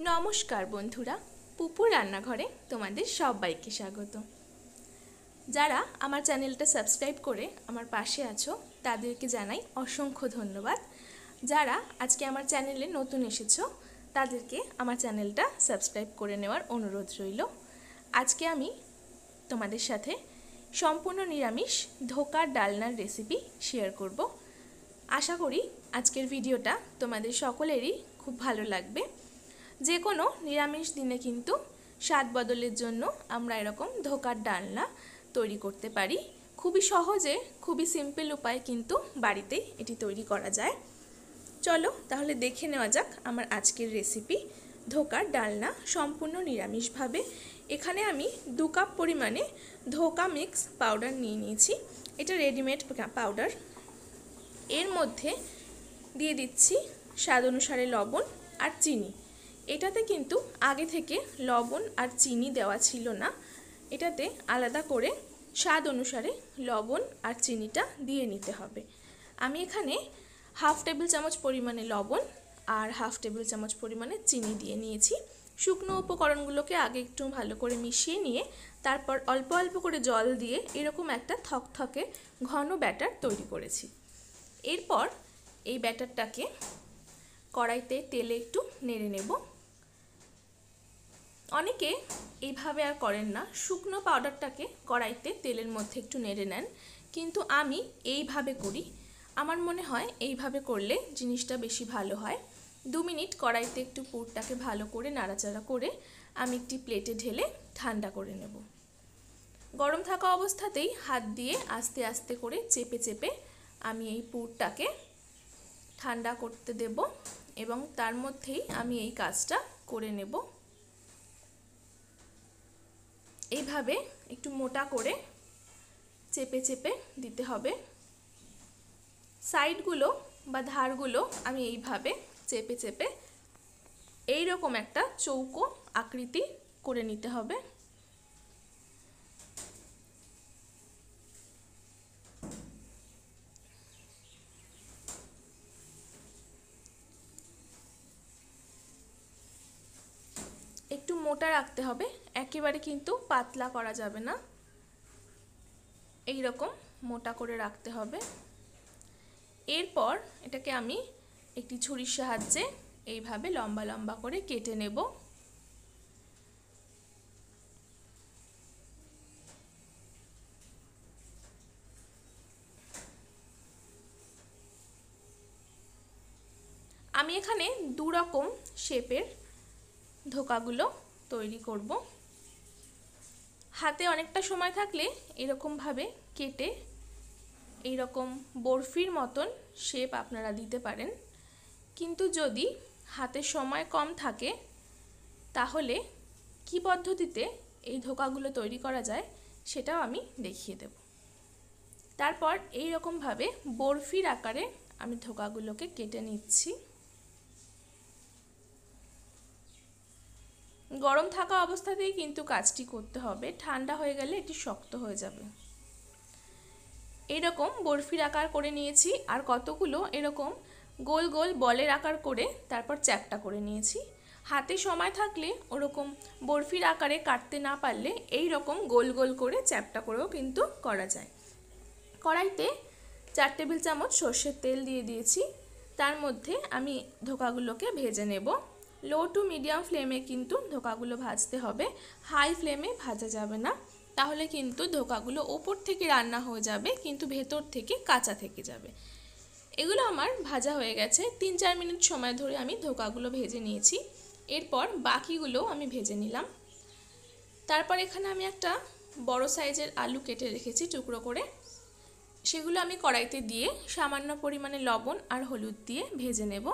নমস্কার বন্ধুরা, পুপুর রান্নাঘরে তোমাদের সবাইকে স্বাগত। যারা আমার চ্যানেলটা সাবস্ক্রাইব করে আমার পাশে আছো তাদেরকে জানাই অসংখ্য ধন্যবাদ। যারা আজকে আমার চ্যানেলে নতুন এসেছো তাদেরকে আমার চ্যানেলটা সাবস্ক্রাইব করে নেওয়ার অনুরোধ রইল। আজকে আমি তোমাদের সাথে সম্পূর্ণ নিরামিষ ধোকার ডালনার রেসিপি শেয়ার করব। আশা করি আজকের ভিডিওটা তোমাদের সকলেরই খুব ভালো লাগবে। যে কোনো নিরামিষ দিনে কিন্তু স্বাদ বদলের জন্য আমরা এরকম ধোকার ডালনা তৈরি করতে পারি। খুবই সহজে, খুবই সিম্পল উপায় কিন্তু বাড়িতেই এটি তৈরি করা যায়। চলো তাহলে দেখে নেওয়া যাক আমার আজকের রেসিপি ধোকার ডালনা সম্পূর্ণ নিরামিষভাবে। এখানে আমি 2 কাপ পরিমাণে ধোকা মিক্স পাউডার নিয়ে নিয়েছি। এটা রেডিমেড পাউডার। এর মধ্যে দিয়ে দিচ্ছি স্বাদ অনুসারে লবণ আর চিনি। এটাতে কিন্তু আগে থেকে লবণ আর চিনি দেওয়া ছিল না, এটাতে আলাদা করে স্বাদ অনুসারে লবণ আর চিনিটা দিয়ে নিতে হবে। আমি এখানে 1/2 টেবিল চামচ পরিমাণে লবণ আর 1/2 টেবিল চামচ পরিমাণে চিনি দিয়ে নিয়েছি। শুকনো উপকরণগুলোকে আগে একটু ভালো করে মিশিয়ে নিয়ে তারপর অল্প অল্প করে জল দিয়ে এরকম একটা থকথকে ঘন ব্যাটার তৈরি করেছি। এরপর এই ব্যাটারটাকে কড়াইতে তেলে একটু নেড়ে নেব। অনেকে এইভাবে আর করেন না, শুকনো পাউডারটাকে কড়াইতে তেলের মধ্যে একটু নেড়ে নেন, কিন্তু আমি এইভাবে করি। আমার মনে হয় এইভাবে করলে জিনিসটা বেশি ভালো হয়। 2 মিনিট কড়াইতে একটু পুরটাকে ভালো করে নাড়াচাড়া করে আমি একটি প্লেটে ঢেলে ঠান্ডা করে নেব। গরম থাকা অবস্থাতেই হাত দিয়ে আস্তে আস্তে করে চেপে চেপে আমি এই পুরটাকে ঠান্ডা করতে দেব এবং তার মধ্যেই আমি এই কাজটা করে নেব। এইভাবে একটু মোটা করে চেপে চেপে দিতে হবে। সাইডগুলো বা ধারগুলো আমি এইভাবে চেপে চেপে এইরকম একটা চৌকো আকৃতি করে নিতে হবে। একটু মোটা রাখতে হবে, একেবারে কিন্তু পাতলা করা যাবে না, এই রকম মোটা করে রাখতে হবে। এরপর এটাকে আমি একটি ছুরির সাহায্যে এইভাবে লম্বা লম্বা করে কেটে নেব। আমি এখানে 2 রকম শেপের ধোকাগুলো তৈরি করব। হাতে অনেকটা সময় থাকলে এরকমভাবে কেটে এইরকম বরফির মতন শেপ আপনারা দিতে পারেন, কিন্তু যদি হাতে সময় কম থাকে তাহলে কি পদ্ধতিতে এই ধোকাগুলো তৈরি করা যায় সেটাও আমি দেখিয়ে দেব। তারপর এই রকমভাবে বরফির আকারে আমি ধোকাগুলোকে কেটে নিচ্ছি। গরম থাকা অবস্থাতেই কিন্তু কাজটি করতে হবে, ঠান্ডা হয়ে গেলে এটি শক্ত হয়ে যাবে। এরকম বরফির আকার করে নিয়েছি আর কতগুলো এরকম গোল গোল বলের আকার করে তারপর চ্যাপ্টা করে নিয়েছি। হাতে সময় থাকলে ওরকম বরফির আকারে কাটতে না পারলে এই রকম গোল গোল করে চ্যাপ্টা করেও কিন্তু করা যায়। কড়াইতে 4 টেবিল চামচ সর্ষের তেল দিয়ে দিয়েছি। তার মধ্যে আমি ধোকাগুলোকে ভেজে নেব। লো টু মিডিয়াম ফ্লেমে কিন্তু ধোকাগুলো ভাজতে হবে, হাই ফ্লেমে ভাজা যাবে না, তাহলে কিন্তু ধোকাগুলো ওপর থেকে রান্না হয়ে যাবে কিন্তু ভেতর থেকে কাঁচা থেকে যাবে। এগুলো আমার ভাজা হয়ে গেছে। 3-4 মিনিট সময় ধরে আমি ধোকাগুলো ভেজে নিয়েছি। এরপর বাকিগুলো আমি ভেজে নিলাম। তারপর এখানে আমি একটা বড় সাইজের আলু কেটে রেখেছি টুকরো করে, সেগুলো আমি কড়াইতে দিয়ে সামান্য পরিমাণে লবণ আর হলুদ দিয়ে ভেজে নেব।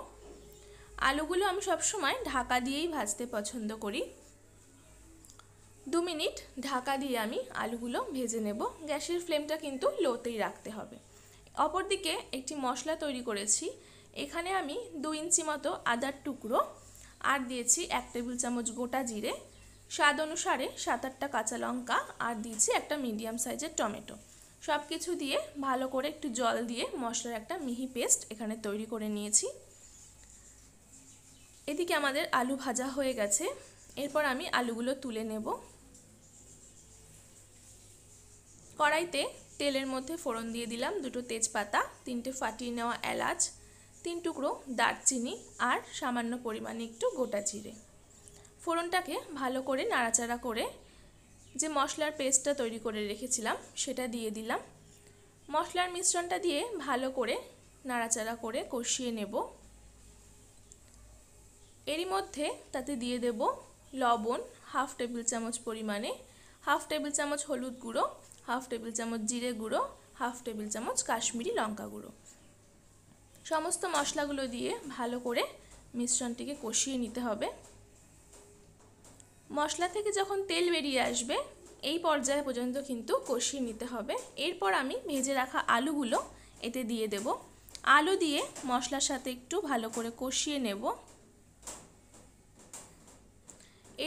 আলুগুলো আমি সবসময় ঢাকা দিয়েই ভাজতে পছন্দ করি। 2 মিনিট ঢাকা দিয়ে আমি আলুগুলো ভেজে নেব। গ্যাসের ফ্লেমটা কিন্তু লোতেই রাখতে হবে। অপরদিকে একটি মশলা তৈরি করেছি। এখানে আমি 2 ইঞ্চি মতো আদার টুকরো আর দিয়েছি 1 টেবিল চামচ গোটা জিরে, স্বাদ অনুসারে 7-8টা কাঁচা লঙ্কা আর দিয়েছি একটা মিডিয়াম সাইজের টমেটো। সব কিছু দিয়ে ভালো করে একটু জল দিয়ে মশলার একটা মিহি পেস্ট এখানে তৈরি করে নিয়েছি। এদিকে আমাদের আলু ভাজা হয়ে গেছে। এরপর আমি আলুগুলো তুলে নেব। কড়াইতে তেলের মধ্যে ফোড়ন দিয়ে দিলাম 2টো তেজপাতা, 3টে ফাটিয়ে নেওয়া এলাচ, 3 টুকরো দারচিনি আর সামান্য পরিমাণে একটু গোটা জিরে। ফোড়নটাকে ভালো করে নাড়াচাড়া করে যে মশলার পেস্টটা তৈরি করে রেখেছিলাম সেটা দিয়ে দিলাম। মশলার মিশ্রণটা দিয়ে ভালো করে নাড়াচাড়া করে কষিয়ে নেব। এরই মধ্যে তাতে দিয়ে দেব লবণ 1/2 টেবিল চামচ পরিমাণে, 1/2 টেবিল চামচ হলুদ গুঁড়ো, 1/2 টেবিল চামচ জিরে গুঁড়ো, 1/2 টেবিল চামচ কাশ্মীরি লঙ্কা গুঁড়ো। সমস্ত মশলাগুলো দিয়ে ভালো করে মিশ্রণটিকে কষিয়ে নিতে হবে। মশলা থেকে যখন তেল বেরিয়ে আসবে এই পর্যায় পর্যন্ত কিন্তু কষিয়ে নিতে হবে। এরপর আমি ভেজে রাখা আলুগুলো এতে দিয়ে দেব। আলু দিয়ে মশলার সাথে একটু ভালো করে কষিয়ে নেব।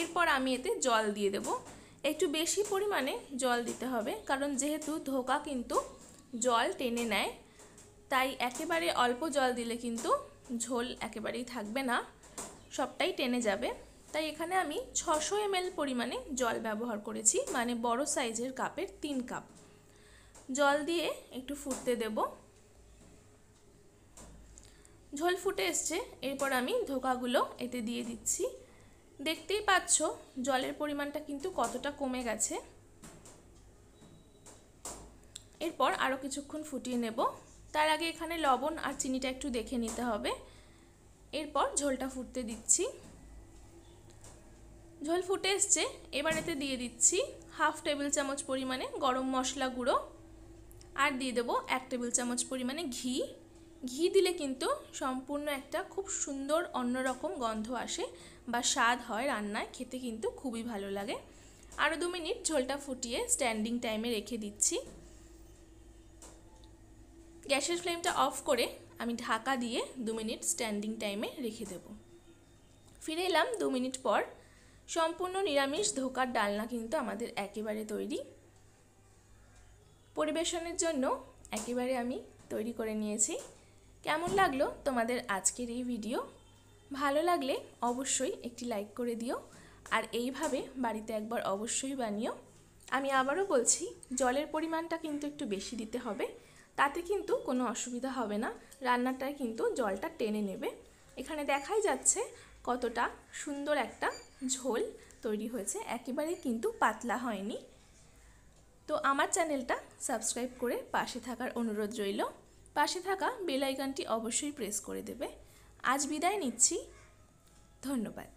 এরপর আমি এতে জল দিয়ে দেব। একটু বেশি পরিমাণে জল দিতে হবে, কারণ যেহেতু ধোকা কিন্তু জল টেনে নেয়, তাই একেবারে অল্প জল দিলে কিন্তু ঝোল একেবারেই থাকবে না, সবটাই টেনে যাবে। তাই এখানে আমি 600 ml পরিমাণে জল ব্যবহার করেছি, মানে বড় সাইজের কাপের 3 কাপ জল দিয়ে একটু ফুটতে দেব। ঝোল ফুটে এসছে, এরপর আমি ধোকাগুলো এতে দিয়ে দিচ্ছি। দেখতেই পাচ্ছ জলের পরিমাণটা কিন্তু কতটা কমে গেছে। এরপর আরও কিছুক্ষণ ফুটিয়ে নেব। তার আগে এখানে লবণ আর চিনিটা একটু দেখে নিতে হবে। এরপর ঝোলটা ফুটতে দিচ্ছি। ঝোল ফুটে এসছে, এবার এতে দিয়ে দিচ্ছি 1/2 টেবিল চামচ পরিমাণে গরম মশলা গুঁড়ো আর দিয়ে দেবো 1 টেবিল চামচ পরিমাণে ঘি। ঘি দিলে কিন্তু সম্পূর্ণ একটা খুব সুন্দর অন্যরকম গন্ধ আসে বা স্বাদ হয়, রান্নায় খেতে কিন্তু খুবই ভালো লাগে। আরও 2 মিনিট ঝোলটা ফুটিয়ে স্ট্যান্ডিং টাইমে রেখে দিচ্ছি। গ্যাসের ফ্লেমটা অফ করে আমি ঢাকা দিয়ে 2 মিনিট স্ট্যান্ডিং টাইমে রেখে দেব। ফিরে এলাম 2 মিনিট পর। সম্পূর্ণ নিরামিষ ধোকার ডালনা কিন্তু আমাদের একেবারে তৈরি। পরিবেশনের জন্য একেবারে আমি তৈরি করে নিয়েছি। কেমন লাগলো তোমাদের আজকের এই ভিডিও? ভালো লাগলে অবশ্যই একটি লাইক করে দিও, আর এইভাবে বাড়িতে একবার অবশ্যই বানিও। আমি আবারও বলছি, জলের পরিমাণটা কিন্তু একটু বেশি দিতে হবে, তাতে কিন্তু কোনো অসুবিধা হবে না, রান্নাটায় কিন্তু জলটা টেনে নেবে। এখানে দেখাই যাচ্ছে কতটা সুন্দর একটা ঝোল তৈরি হয়েছে, একেবারে কিন্তু পাতলা হয়নি। তো আমার চ্যানেলটা সাবস্ক্রাইব করে পাশে থাকার অনুরোধ রইল। পাশে থাকা বেল আইকনটি অবশ্যই প্রেস করে দেবে। আজ বিদায় নিচ্ছি, ধন্যবাদ।